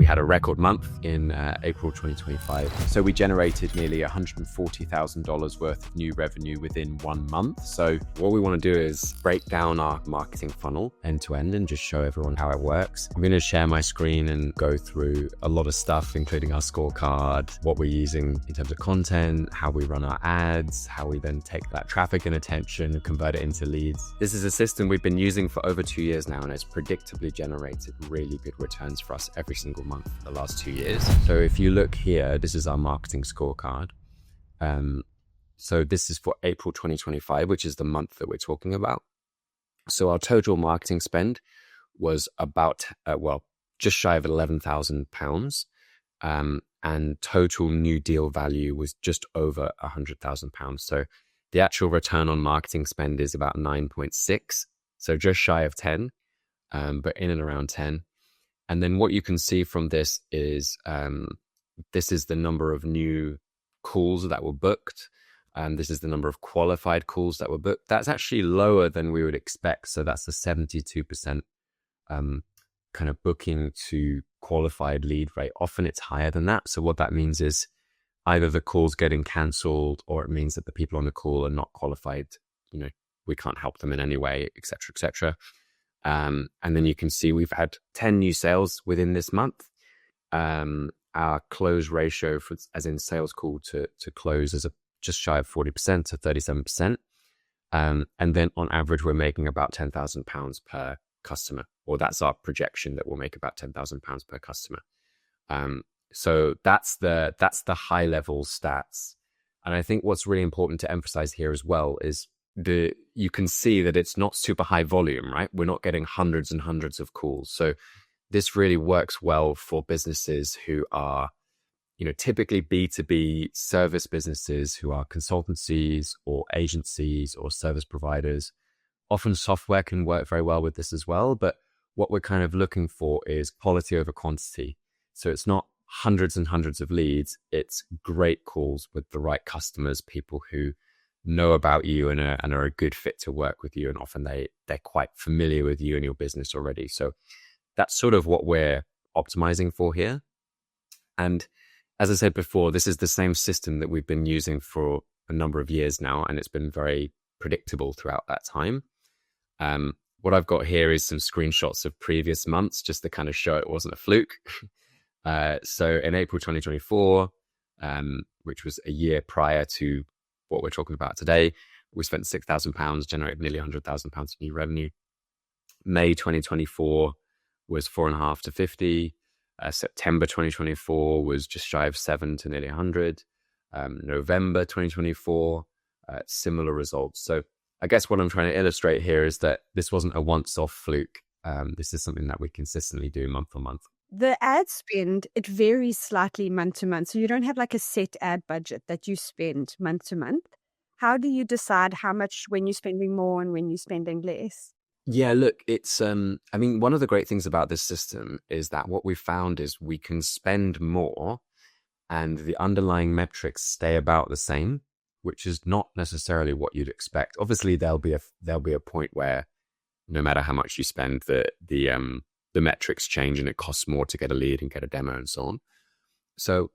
had a record month in April 2025. So we generated nearly $140,000 worth of new revenue within 1 month. So what we want to do is break down our marketing funnel end to end and just show everyone how it works. I'm going to share my screen and go through a lot of stuff, including our scorecard, what we're using in terms of content, how we run our ads, how we then take that traffic and attention and convert it into leads. This is a system we've been using for over 2 years now, and it's predictably generated really good returns for us every single month for the last 2 years. So if you look here, this is our marketing scorecard. So this is for April 2025, which is the month that we're talking about. So our total marketing spend was about, just shy of £11,000. And total new deal value was just over £100,000. So the actual return on marketing spend is about 9.6. So just shy of 10, but in and around 10. And then what you can see from this is the number of new calls that were booked. This is the number of qualified calls that were booked. That's actually lower than we would expect. So that's a 72% kind of booking to qualified lead rate. Often it's higher than that. So what that means is either the call's getting cancelled, or it means that the people on the call are not qualified. We can't help them in any way, et cetera, et cetera. And then you can see we've had 10 new sales within this month. Our close ratio, as in sales call to close, is just shy of 40% to 37%. And then on average, we're making about £10,000 per customer, or that's our projection, that we'll make about £10,000 per customer. So that's the high level stats. And I think what's really important to emphasize here as well is you can see that it's not super high volume, right? We're not getting hundreds and hundreds of calls. So this really works well for businesses who are, typically B2B service businesses, who are consultancies or agencies or service providers. Often software can work very well with this as well, but what we're kind of looking for is quality over quantity. So it's not hundreds and hundreds of leads, it's great calls with the right customers, people who know about you and are a good fit to work with you. And often they're quite familiar with you and your business already. So that's sort of what we're optimizing for here. And as I said before, this is the same system that we've been using for a number of years now, and it's been very predictable throughout that time. What I've got here is some screenshots of previous months, just to kind of show it wasn't a fluke. So in April 2024, which was a year prior to what we're talking about today, we spent £6,000, generated nearly £100,000 of new revenue. May 2024 was 4.5 to 50. September 2024 was just shy of 7 to nearly 100. November 2024, similar results. So I guess what I'm trying to illustrate here is that this wasn't a once-off fluke. This is something that we consistently do month on month. The ad spend, it varies slightly month to month. So you don't have like a set ad budget that you spend month to month. How do you decide how much when you're spending more and when you're spending less? Yeah, look, it's, one of the great things about this system is that what we found is we can spend more and the underlying metrics stay about the same, which is not necessarily what you'd expect. Obviously, there'll be a point where no matter how much you spend, the metrics change and it costs more to get a lead and get a demo and so on. So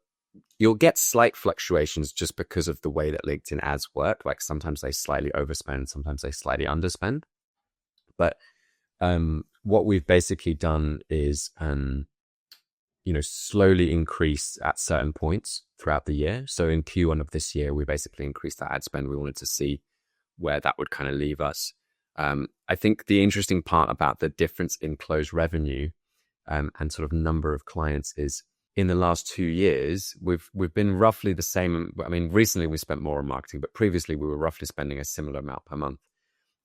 you'll get slight fluctuations just because of the way that LinkedIn ads work. Like sometimes they slightly overspend, sometimes they slightly underspend. But what we've basically done is, slowly increase at certain points throughout the year. So in Q1 of this year, we basically increased that ad spend. We wanted to see where that would kind of leave us. I think the interesting part about the difference in closed revenue and sort of number of clients is in the last 2 years, we've been roughly the same. I mean, recently we spent more on marketing, but previously we were roughly spending a similar amount per month.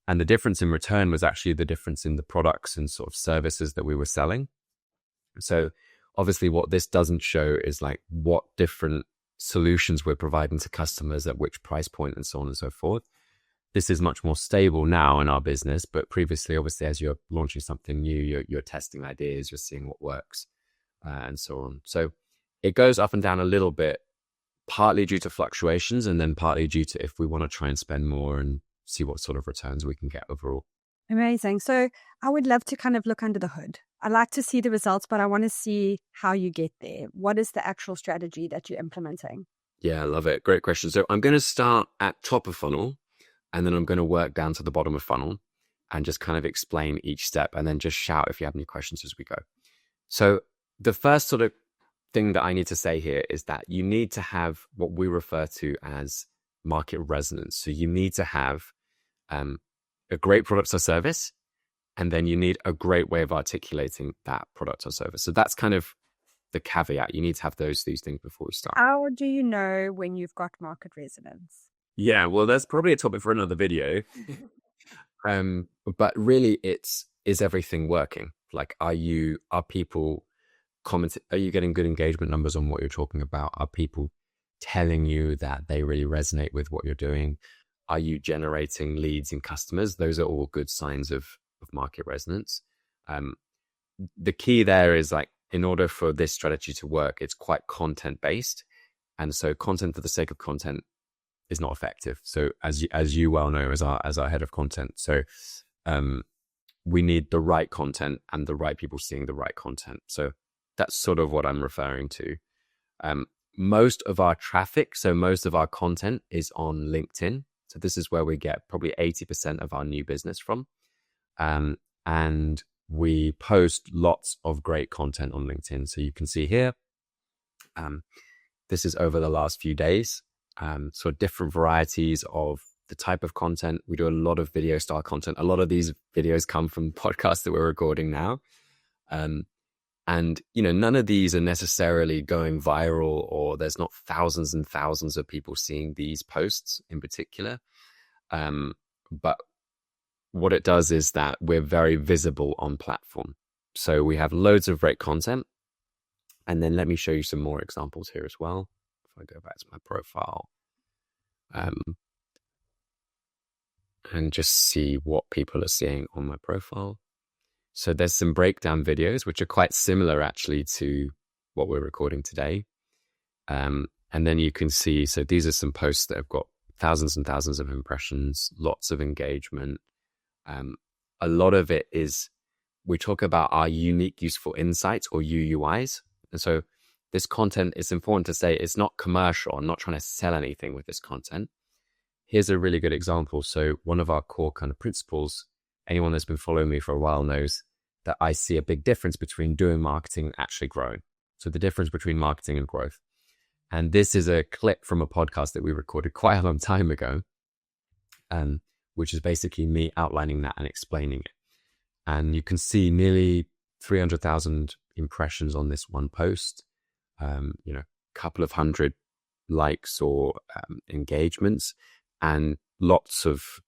And the difference in return was actually the difference in the products and sort of services that we were selling. So obviously what this doesn't show is like what different solutions we're providing to customers at which price point and so on and so forth. This is much more stable now in our business, but previously, obviously, as you're launching something new, you're testing ideas, you're seeing what works, and so on. So it goes up and down a little bit, partly due to fluctuations, and then partly due to if we want to try and spend more and see what sort of returns we can get overall. Amazing. So I would love to kind of look under the hood. I like to see the results, but I want to see how you get there. What is the actual strategy that you're implementing? Yeah, I love it. Great question. So I'm going to start at top of funnel, and then I'm going to work down to the bottom of funnel and just kind of explain each step, and then just shout if you have any questions as we go. So the first sort of thing that I need to say here is that you need to have what we refer to as market resonance. So you need to have a great product or service, and then you need a great way of articulating that product or service. So that's kind of the caveat. You need to have these things before we start. How do you know when you've got market resonance? Yeah, well, that's probably a topic for another video. But really, is everything working? Like, are people commenting? Are you getting good engagement numbers on what you're talking about? Are people telling you that they really resonate with what you're doing? Are you generating leads and customers? Those are all good signs of market resonance. The key there is, like, in order for this strategy to work, it's quite content based. And so content for the sake of content is not effective. So as you well know, as our head of content, so we need the right content and the right people seeing the right content. So that's sort of what I'm referring to. Most of our traffic, so most of our content is on LinkedIn. So this is where we get probably 80% of our new business from. And we post lots of great content on LinkedIn. So you can see here, this is over the last few days. So different varieties of the type of content. We do a lot of video style content. A lot of these videos come from podcasts that we're recording now. And, none of these are necessarily going viral, or there's not thousands and thousands of people seeing these posts in particular. But what it does is that we're very visible on platform. So we have loads of great content. And then let me show you some more examples here as well. If I go back to my profile, and just see what people are seeing on my profile. So there's some breakdown videos, which are quite similar actually to what we're recording today. And then you can see, so these are some posts that have got thousands and thousands of impressions, lots of engagement. A lot of it is, we talk about our unique useful insights, or UUIs. And so this content, it's important to say, it's not commercial. I'm not trying to sell anything with this content. Here's a really good example. So one of our core kind of principles, anyone that's been following me for a while knows that I see a big difference between doing marketing and actually growing. So the difference between marketing and growth. And this is a clip from a podcast that we recorded quite a long time ago, which is basically me outlining that and explaining it. And you can see nearly 300,000 impressions on this one post, couple of hundred likes or engagements, and lots of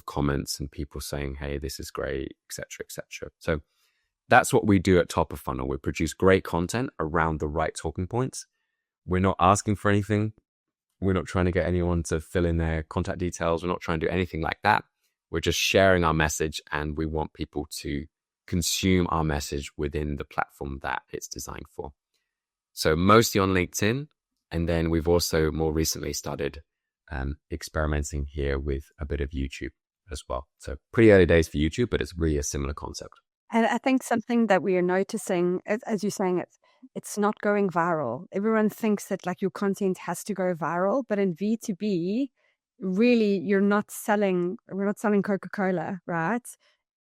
comments and people saying, hey, this is great, etc., etc. So that's what we do at top of funnel. We produce great content around the right talking points. We're not asking for anything. We're not trying to get anyone to fill in their contact details. We're not trying to do anything like that. We're just sharing our message, and we want people to consume our message within the platform that it's designed for. So mostly on LinkedIn. And then we've also more recently started experimenting here with a bit of YouTube as well. So pretty early days for YouTube, but it's really a similar concept. And I think something that we are noticing, as you're saying, it's not going viral. Everyone thinks that like your content has to go viral, but in B2B, really, we're not selling Coca-Cola, right?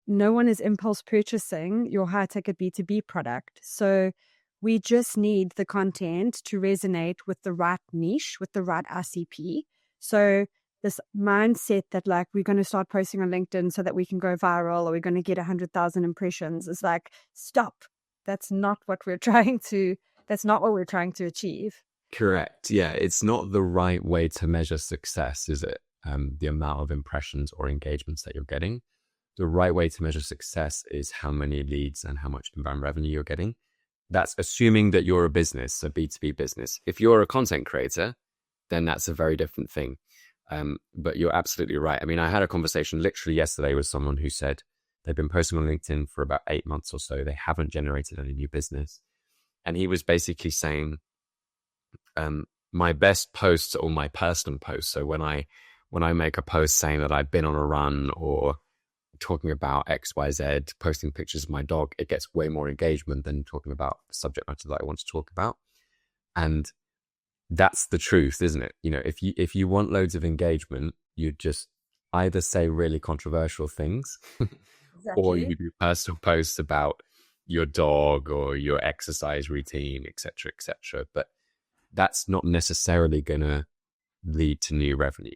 No one is impulse purchasing your high ticket B2B product. So we just need the content to resonate with the right niche, with the right ICP. So this mindset that like we're going to start posting on LinkedIn so that we can go viral, or we're going to get 100,000 impressions, is like, stop. That's not what we're trying to achieve. Correct. Yeah. It's not the right way to measure success, is it? The amount of impressions or engagements that you're getting. The right way to measure success is how many leads and how much inbound revenue you're getting. That's assuming that you're a business, a B2B business. If you're a content creator, then that's a very different thing. But you're absolutely right. I mean, I had a conversation literally yesterday with someone who said they've been posting on LinkedIn for about 8 months or so. They haven't generated any new business. And he was basically saying, my best posts are my personal posts. So when I make a post saying that I've been on a run or talking about XYZ, posting pictures of my dog, it gets way more engagement than talking about the subject matter that I want to talk about. And that's the truth, isn't it? If you want loads of engagement, you just either say really controversial things or Exactly. you do personal posts about your dog or your exercise routine, etc., etc. But that's not necessarily going to lead to new revenue.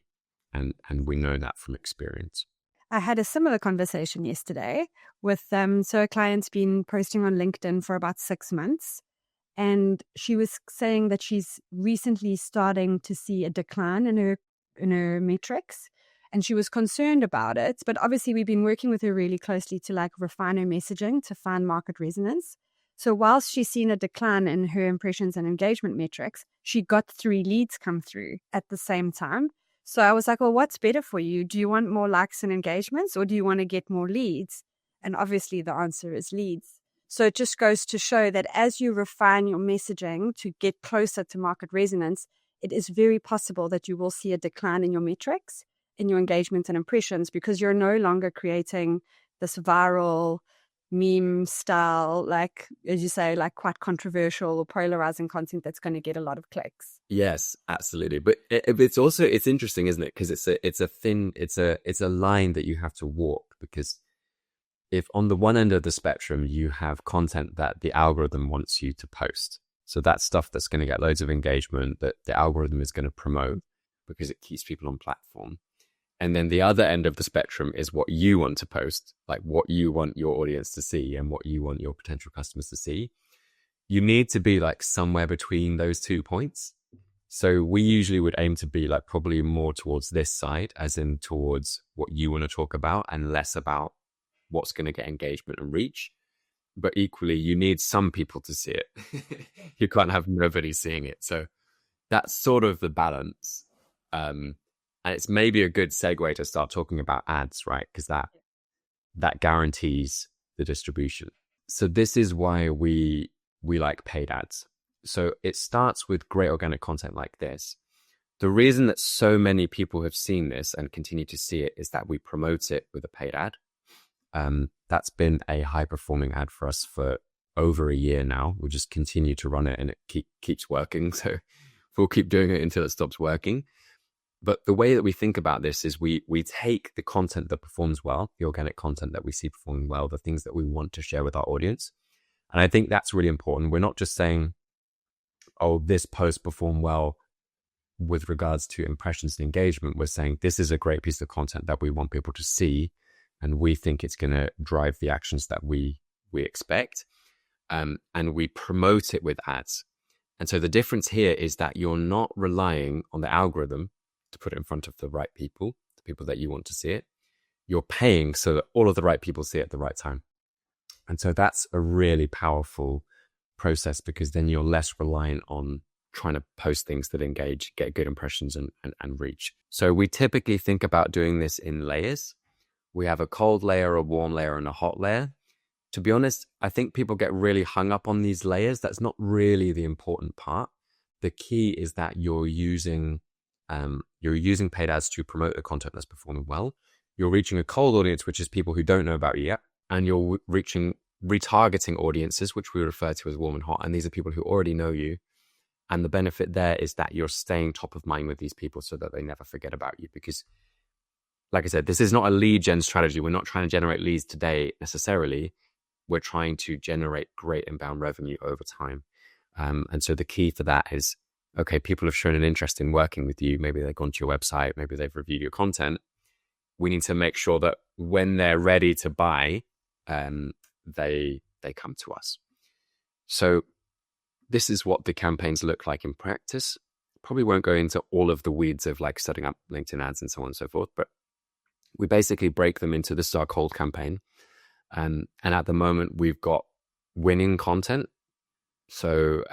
And we know that from experience. I had a similar conversation yesterday with so a client's been posting on LinkedIn for about 6 months. And she was saying that she's recently starting to see a decline in her metrics. And she was concerned about it. But obviously we've been working with her really closely to like refine her messaging to find market resonance. So whilst she's seen a decline in her impressions and engagement metrics, she got 3 leads come through at the same time. So I was like, well, what's better for you? Do you want more likes and engagements or do you want to get more leads? And obviously the answer is leads. So it just goes to show that as you refine your messaging to get closer to market resonance, it is very possible that you will see a decline in your metrics, in your engagement and impressions, because you're no longer creating this viral meme style, like, as you say, like quite controversial or polarizing content that's going to get a lot of clicks. Yes, absolutely. But it's interesting, isn't it? Because it's a line that you have to walk, because if on the one end of the spectrum, you have content that the algorithm wants you to post. So that's stuff that's going to get loads of engagement that the algorithm is going to promote because it keeps people on platform. And then the other end of the spectrum is what you want to post, like what you want your audience to see and what you want your potential customers to see. You need to be like somewhere between those 2 points. So we usually would aim to be like probably more towards this side, as in towards what you want to talk about and less about what's going to get engagement and reach. But equally, you need some people to see it. You can't have nobody seeing it. So that's sort of the balance. And it's maybe a good segue to start talking about ads, right? Because that guarantees the distribution. So this is why we like paid ads. So it starts with great organic content like this. The reason that so many people have seen this and continue to see it is that we promote it with a paid ad. That's been a high performing ad for us for over a year now. We'll just continue to run it and it keeps working. So we'll keep doing it until it stops working. But the way that we think about this is we take the content that performs well, the organic content that we see performing well, the things that we want to share with our audience. And I think that's really important. We're not just saying, oh, this post performed well with regards to impressions and engagement. We're saying this is a great piece of content that we want people to see. And we think it's going to drive the actions that we expect. And we promote it with ads. And so the difference here is that you're not relying on the algorithm to put it in front of the right people, the people that you want to see it. You're paying so that all of the right people see it at the right time. And so that's a really powerful process, because then you're less reliant on trying to post things that engage, get good impressions and reach. So we typically think about doing this in layers. We have a cold layer, a warm layer, and a hot layer. To be honest, I think people get really hung up on these layers. That's not really the important part. The key is that you're using paid ads to promote the content that's performing well. You're reaching a cold audience, which is people who don't know about you yet. And you're reaching retargeting audiences, which we refer to as warm and hot. And these are people who already know you. And the benefit there is that you're staying top of mind with these people so that they never forget about you. Because, like I said, this is not a lead gen strategy. We're not trying to generate leads today necessarily. We're trying to generate great inbound revenue over time. And so the key for that is, okay, people have shown an interest in working with you. Maybe they've gone to your website. Maybe they've reviewed your content. We need to make sure that when they're ready to buy, they come to us. So this is what the campaigns look like in practice. Probably won't go into all of the weeds of like setting up LinkedIn ads and so on and so forth, but we basically break them into, this is our cold campaign. And at the moment we've got winning content. So,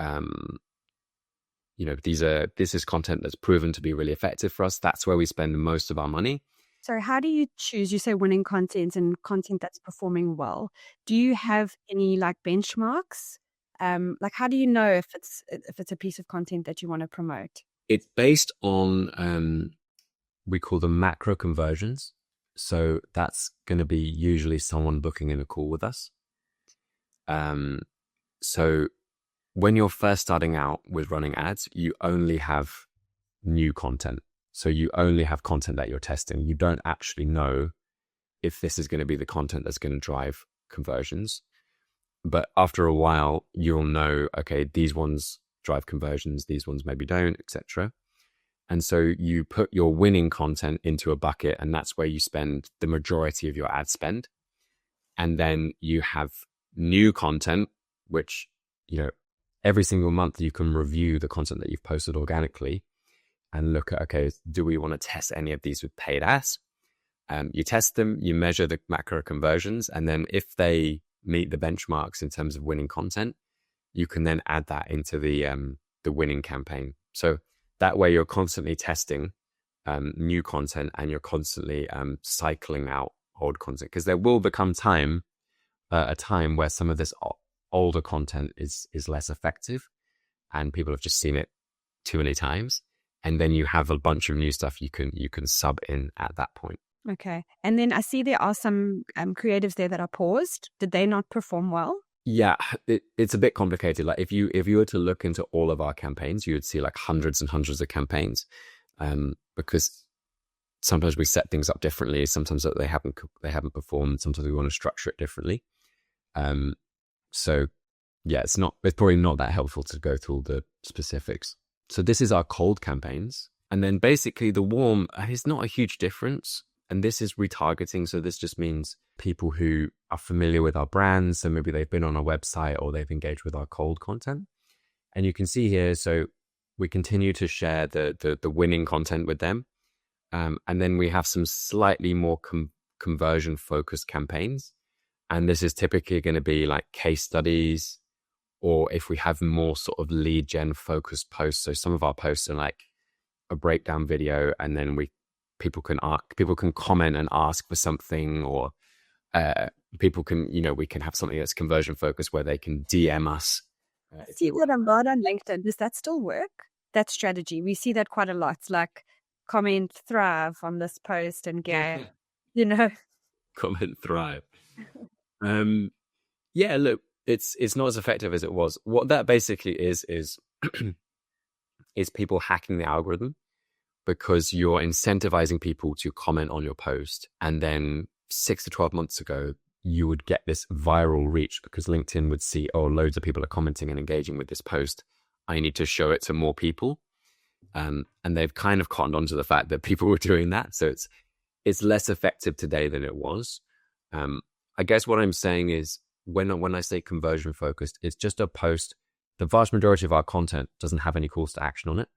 this is content that's proven to be really effective for us. That's where we spend most of our money. So how do you choose, you say winning content and content that's performing well? Do you have any like benchmarks? Like how do you know if it's a piece of content that you want to promote? It's based on, we call them macro conversions. So that's going to be usually someone booking in a call with us. So when you're first starting out with running ads, you only have new content. So you only have content that you're testing. You don't actually know if this is going to be the content that's going to drive conversions. But after a while, you'll know, okay, these ones drive conversions, these ones maybe don't, etc. And so you put your winning content into a bucket, and that's where you spend the majority of your ad spend. And then you have new content, which, every single month you can review the content that you've posted organically and look at, okay, do we want to test any of these with paid ads? You test them, you measure the macro conversions, and then if they meet the benchmarks in terms of winning content, you can then add that into the winning campaign. So that way you're constantly testing new content, and you're constantly cycling out old content, because there will become a time where some of this older content is less effective and people have just seen it too many times. And then you have a bunch of new stuff you can sub in at that point. Okay. And then I see there are some creatives there that are paused. Did they not perform well? Yeah, it's a bit complicated. Like if you were to look into all of our campaigns, you would see like hundreds and hundreds of campaigns, because sometimes we set things up differently. Sometimes they haven't performed. Sometimes we want to structure it differently. So yeah, it's probably not that helpful to go through all the specifics. So this is our cold campaigns, and then basically the warm is not a huge difference. And this is retargeting. So this just means people who are familiar with our brands. So maybe they've been on our website or they've engaged with our cold content. And you can see here, so we continue to share the winning content with them. And then we have some slightly more conversion focused campaigns. And this is typically going to be like case studies, or if we have more sort of lead gen focused posts. So some of our posts are like a breakdown video, and then people can comment and ask for something, or people can, we can have something that's conversion focused where they can DM us. See that I'm not on LinkedIn. Does that still work? That strategy, we see that quite a lot. Like comment thrive on this post and get, comment thrive. Yeah, look, it's not as effective as it was. What that basically is is people hacking the algorithm, because you're incentivizing people to comment on your post. And then 6 to 12 months ago, you would get this viral reach because LinkedIn would see, oh, loads of people are commenting and engaging with this post. I need to show it to more people. And they've kind of cottoned onto the fact that people were doing that. So it's less effective today than it was. I guess what I'm saying is when I say conversion focused, it's just a post. The vast majority of our content doesn't have any calls to action on it.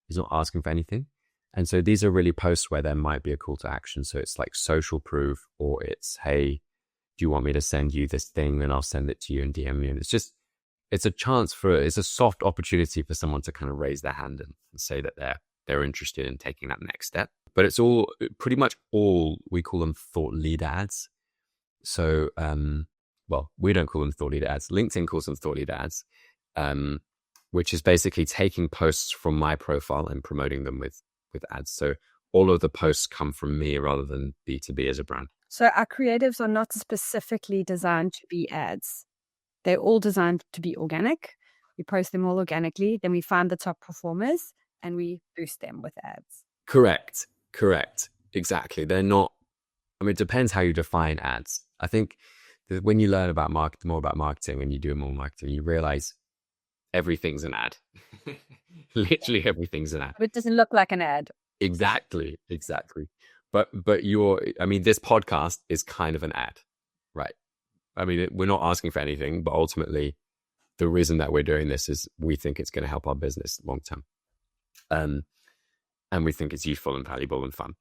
It's not asking for anything. And so these are really posts where there might be a call to action. So it's like social proof, or it's, hey, do you want me to send you this thing? And I'll send it to you and DM you. And it's a soft opportunity for someone to kind of raise their hand and say that they're interested in taking that next step. But it's pretty much all, we call them thought lead ads. So, we don't call them thought lead ads. LinkedIn calls them thought lead ads, which is basically taking posts from my profile and promoting them with ads. So all of the posts come from me rather than B2B as a brand. So our creatives are not specifically designed to be ads. They're all designed to be organic. We post them all organically. Then we find the top performers and we boost them with ads. Correct. Exactly. They're not, it depends how you define ads. I think that when you learn about more about marketing, when you do more marketing, you realize everything's an ad. Literally everything's an ad. But it doesn't look like an ad. Exactly. But this podcast is kind of an ad, right? We're not asking for anything, but ultimately the reason that we're doing this is we think it's going to help our business long term. And we think it's useful and valuable and fun.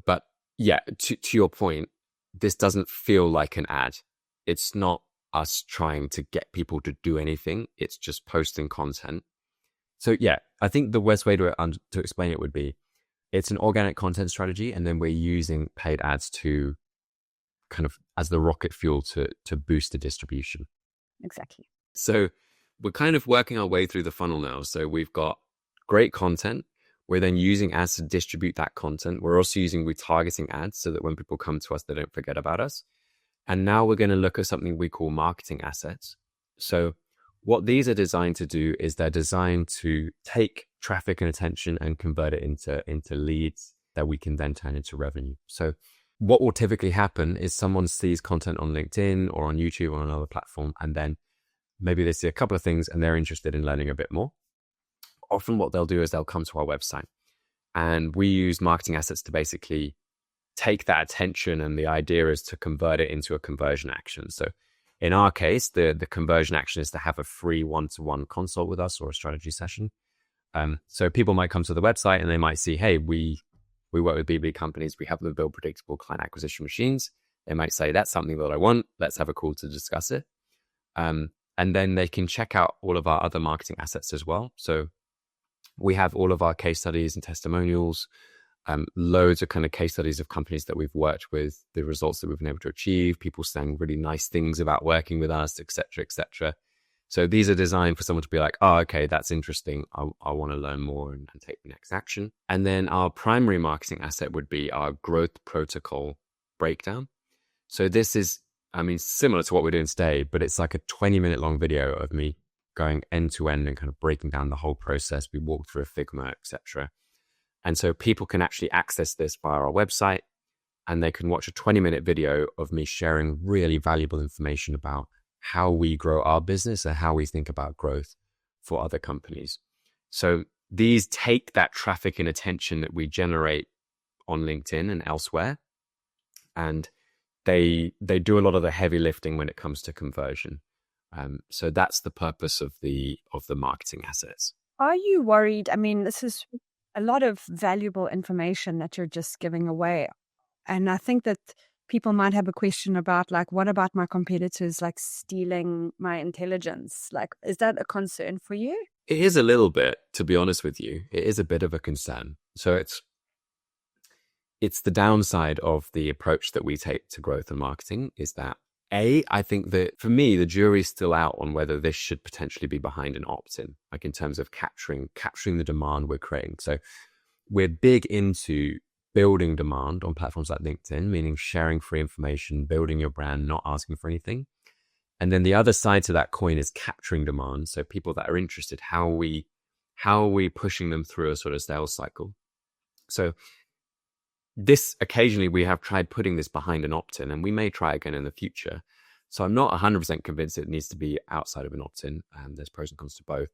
But yeah, to your point, this doesn't feel like an ad. It's not us trying to get people to do anything. It's just posting content. So yeah, I think the best way to explain it would be, it's an organic content strategy, and then we're using paid ads to kind of as the rocket fuel to boost the distribution. Exactly. So we're kind of working our way through the funnel now. So we've got great content. We're then using ads to distribute that content. We're also using retargeting ads so that when people come to us, they don't forget about us. And now we're going to look at something we call marketing assets. So what these are designed to do is they're designed to take traffic and attention and convert it into leads that we can then turn into revenue. So what will typically happen is someone sees content on LinkedIn or on YouTube or another platform, and then maybe they see a couple of things and they're interested in learning a bit more. Often what they'll do is they'll come to our website, and we use marketing assets to basically take that attention, and the idea is to convert it into a conversion action. So in our case, the conversion action is to have a free one-to-one consult with us or a strategy session. So people might come to the website and they might see, hey, we work with B2B companies. We help them build predictable client acquisition machines. They might say, that's something that I want. Let's have a call to discuss it. And then they can check out all of our other marketing assets as well. So we have all of our case studies and testimonials, loads of kind of case studies of companies that we've worked with, the results that we've been able to achieve, people saying really nice things about working with us, et cetera, et cetera. So these are designed for someone to be like, oh, okay, that's interesting. I want to learn more and take the next action. And then our primary marketing asset would be our growth protocol breakdown. So this is, similar to what we're doing today, but it's like a 20-minute long video of me going end to end and kind of breaking down the whole process. We walk through a Figma, et cetera. And so people can actually access this via our website, and they can watch a 20-minute video of me sharing really valuable information about how we grow our business and how we think about growth for other companies. So these take that traffic and attention that we generate on LinkedIn and elsewhere, and they do a lot of the heavy lifting when it comes to conversion. So that's the purpose of the marketing assets. Are you worried? This is a lot of valuable information that you're just giving away. And I think that people might have a question about, like, what about my competitors, like, stealing my intelligence? Like, is that a concern for you? It is a little bit, to be honest with you. It is a bit of a concern. So it's the downside of the approach that we take to growth and marketing is that, I think that for me, the jury's still out on whether this should potentially be behind an opt-in, like in terms of capturing the demand we're creating. So we're big into building demand on platforms like LinkedIn, meaning sharing free information, building your brand, not asking for anything. And then the other side to that coin is capturing demand. So people that are interested, how are we pushing them through a sort of sales cycle? So this occasionally we have tried putting this behind an opt-in, and we may try again in the future. So I'm not 100% convinced it needs to be outside of an opt-in. There's pros and cons to both.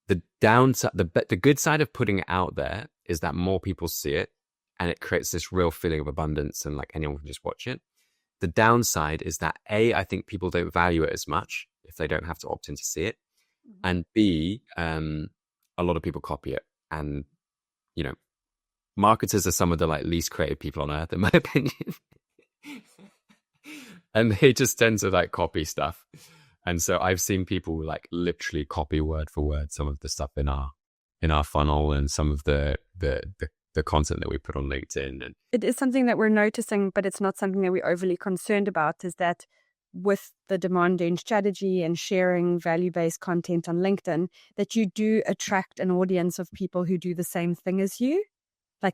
The downside, the good side of putting it out there is that more people see it, and it creates this real feeling of abundance, and like anyone can just watch it. The downside is that I think people don't value it as much if they don't have to opt in to see it, and B, a lot of people copy it, and marketers are some of the least creative people on earth, in my opinion. And they just tend to copy stuff. And so I've seen people literally copy word for word some of the stuff in our funnel and some of the content that we put on LinkedIn. And it is something that we're noticing, but it's not something that we're overly concerned about, is that with the demand gen strategy and sharing value-based content on LinkedIn, that you do attract an audience of people who do the same thing as you.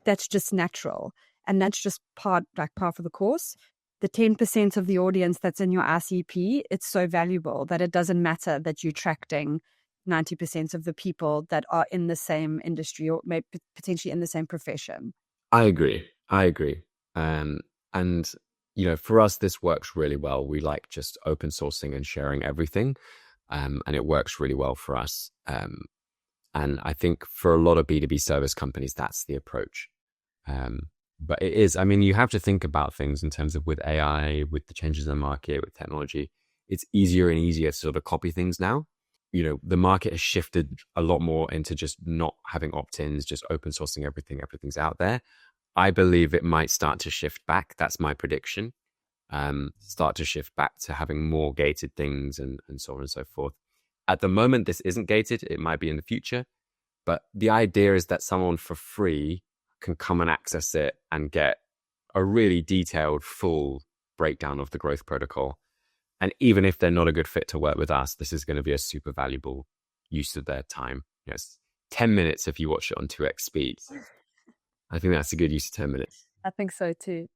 That's just natural. And that's just part for the course. The 10% of the audience that's in your RCP, it's so valuable that it doesn't matter that you're attracting 90% of the people that are in the same industry or maybe potentially in the same profession. I agree. And for us, this works really well. We like just open sourcing and sharing everything. And it works really well for us. And I think for a lot of B2B service companies, that's the approach. But it is, you have to think about things in terms of with AI, with the changes in the market, with technology. It's easier and easier to sort of copy things now. The market has shifted a lot more into just not having opt-ins, just open sourcing everything. Everything's out there. I believe it might start to shift back. That's my prediction. Start to shift back to having more gated things and so on and so forth. At the moment, this isn't gated. It might be in the future. But the idea is that someone for free can come and access it and get a really detailed, full breakdown of the growth protocol. And even if they're not a good fit to work with us, this is going to be a super valuable use of their time. 10 minutes if you watch it on 2x speed. So I think that's a good use of 10 minutes. I think so too.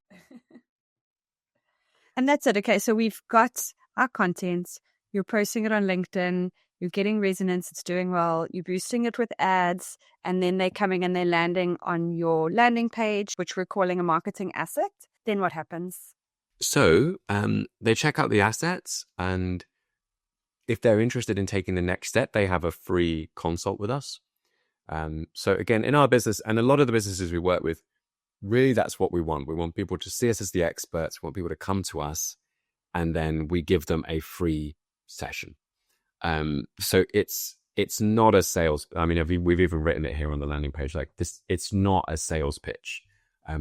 And that's it. Okay, so we've got our content. You're posting it on LinkedIn. You're getting resonance. It's doing well. You're boosting it with ads. And then they're coming and they're landing on your landing page, which we're calling a marketing asset. Then what happens? So they check out the assets, and if they're interested in taking the next step, they have a free consult with us. So again, in our business and a lot of the businesses we work with, really that's what we want. We want people to see us as the experts. We want people to come to us, and then we give them a free session. So it's not a sales. I mean, we've even written it here on the landing page like this. It's not a sales pitch.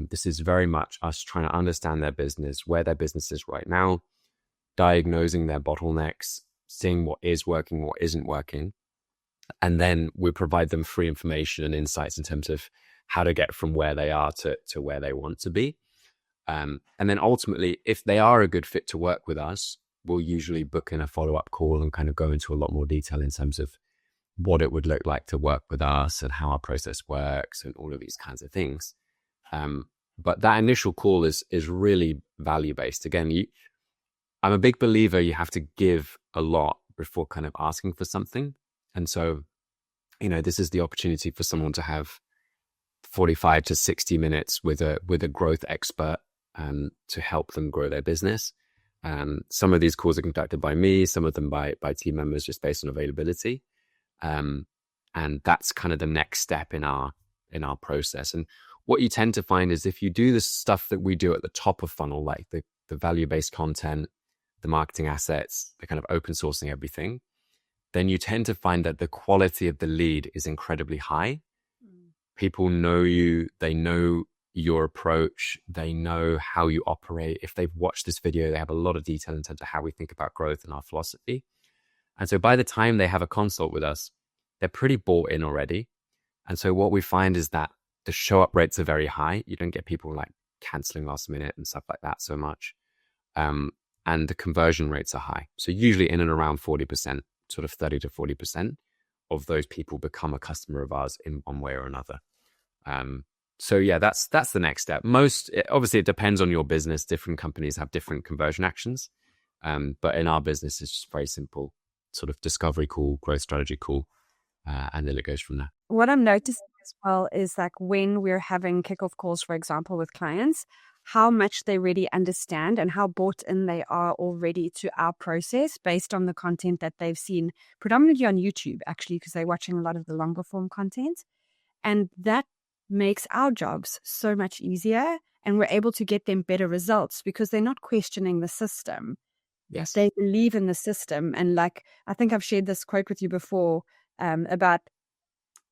This is very much us trying to understand their business, where their business is right now, diagnosing their bottlenecks, seeing what is working, what isn't working. And then we provide them free information and insights in terms of how to get from where they are to where they want to be. And then ultimately, if they are a good fit to work with us, we'll usually book in a follow-up call and kind of go into a lot more detail in terms of what it would look like to work with us and how our process works and all of these kinds of things. But that initial call is really value-based. Again, I'm a big believer you have to give a lot before kind of asking for something. And so, this is the opportunity for someone to have 45 to 60 minutes with a growth expert to help them grow their business. Some of these calls are conducted by me, some of them by team members just based on availability. And that's kind of the next step in our process. And what you tend to find is if you do the stuff that we do at the top of funnel, like the value-based content, the marketing assets, the kind of open sourcing everything, then you tend to find that the quality of the lead is incredibly high. People know you, they know your approach, they know how you operate. If they've watched this video, they have a lot of detail in terms of how we think about growth and our philosophy. And so by the time they have a consult with us, they're pretty bought in already. And so what we find is that the show up rates are very high. You don't get people like canceling last minute and stuff like that so much. And the conversion rates are high. So usually in and around 40%, sort of 30 to 40% of those people become a customer of ours in one way or another. So yeah, that's the next step. Obviously it depends on your business. Different companies have different conversion actions. But in our business, it's just very simple, sort of discovery call, growth strategy call, and then it goes from there. What I'm noticing as well is like when we're having kickoff calls, for example, with clients, how much they really understand and how bought in they are already to our process based on the content that they've seen, predominantly on YouTube, actually, because they're watching a lot of the longer form content. And that makes our jobs so much easier, and we're able to get them better results because they're not questioning the system. Yes. They believe in the system. And like, I think I've shared this quote with you before about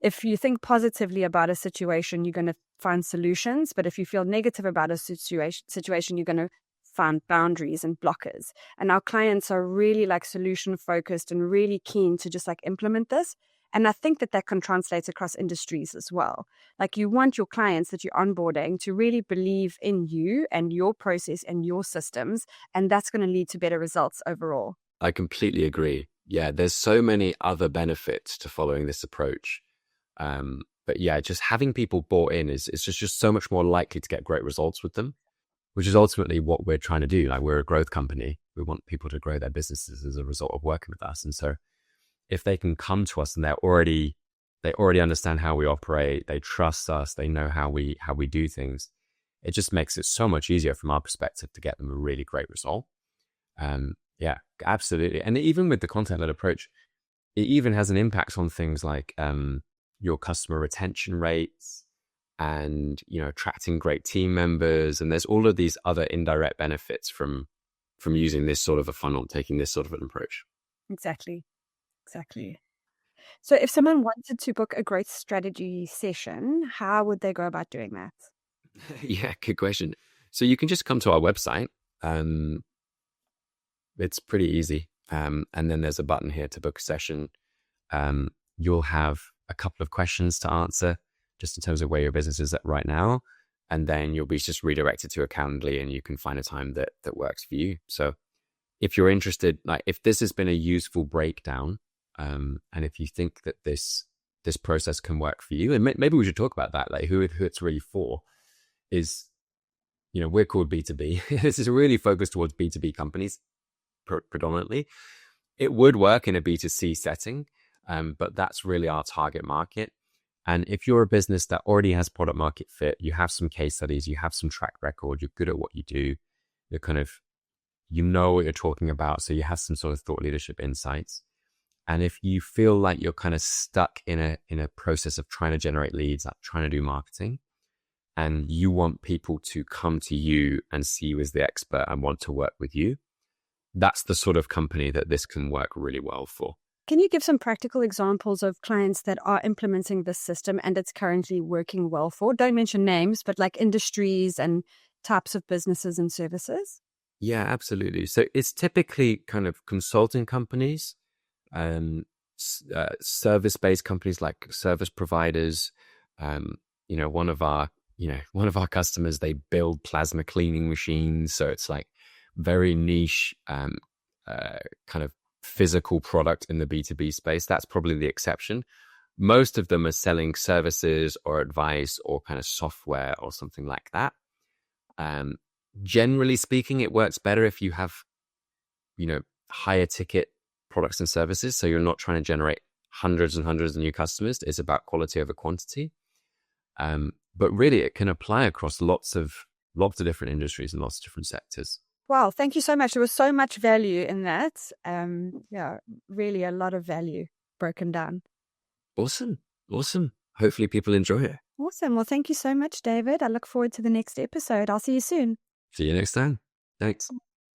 if you think positively about a situation, you're going to find solutions. But if you feel negative about a situation, you're going to find boundaries and blockers. And our clients are really like solution focused and really keen to just like implement this. And I think that can translate across industries as well. Like you want your clients that you're onboarding to really believe in you and your process and your systems. And that's going to lead to better results overall. I completely agree. Yeah, there's so many other benefits to following this approach. But yeah, just having people bought in is just so much more likely to get great results with them, which is ultimately what we're trying to do. Like we're a growth company. We want people to grow their businesses as a result of working with us. And so if they can come to us and they already understand how we operate, they trust us, they know how we do things, it just makes it so much easier from our perspective to get them a really great result. Yeah, absolutely. And even with the content-led approach, it even has an impact on things like your customer retention rates and, attracting great team members. And there's all of these other indirect benefits from using this sort of a funnel, taking this sort of an approach. Exactly. So if someone wanted to book a growth strategy session, how would they go about doing that? Yeah, good question. So you can just come to our website. It's pretty easy. And then there's a button here to book a session. You'll have a couple of questions to answer just in terms of where your business is at right now. And then you'll be just redirected to a Calendly and you can find a time that works for you. So if you're interested, like if this has been a useful breakdown, and if you think that this this process can work for you. And maybe we should talk about that, like who it's really for. Is, we're called B2B. This is really focused towards B2B companies predominantly. It would work in a B2C setting, but that's really our target market. And if you're a business that already has product market fit, you have some case studies, you have some track record, you're good at what you do, you're kind of, what you're talking about. So you have some sort of thought leadership insights. And if you feel like you're kind of stuck in a process of trying to generate leads, like trying to do marketing, and you want people to come to you and see you as the expert and want to work with you, that's the sort of company that this can work really well for. Can you give some practical examples of clients that are implementing this system and it's currently working well for? Don't mention names, but like industries and types of businesses and services. Yeah, absolutely. So it's typically kind of consulting companies, service-based companies like service providers. One of our customers, they build plasma cleaning machines. So it's like very niche, kind of physical product in the B2B space. That's probably the exception. Most of them are selling services or advice or kind of software or something like that. Generally speaking, it works better if you have, higher ticket products and services. So you're not trying to generate hundreds and hundreds of new customers. It's about quality over quantity. But really it can apply across lots of different industries and lots of different sectors. Wow, thank you so much. There was so much value in that. Really a lot of value broken down. Awesome. Hopefully people enjoy it. Awesome. Well, thank you so much, David. I look forward to the next episode. I'll see you soon. See you next time. Thanks.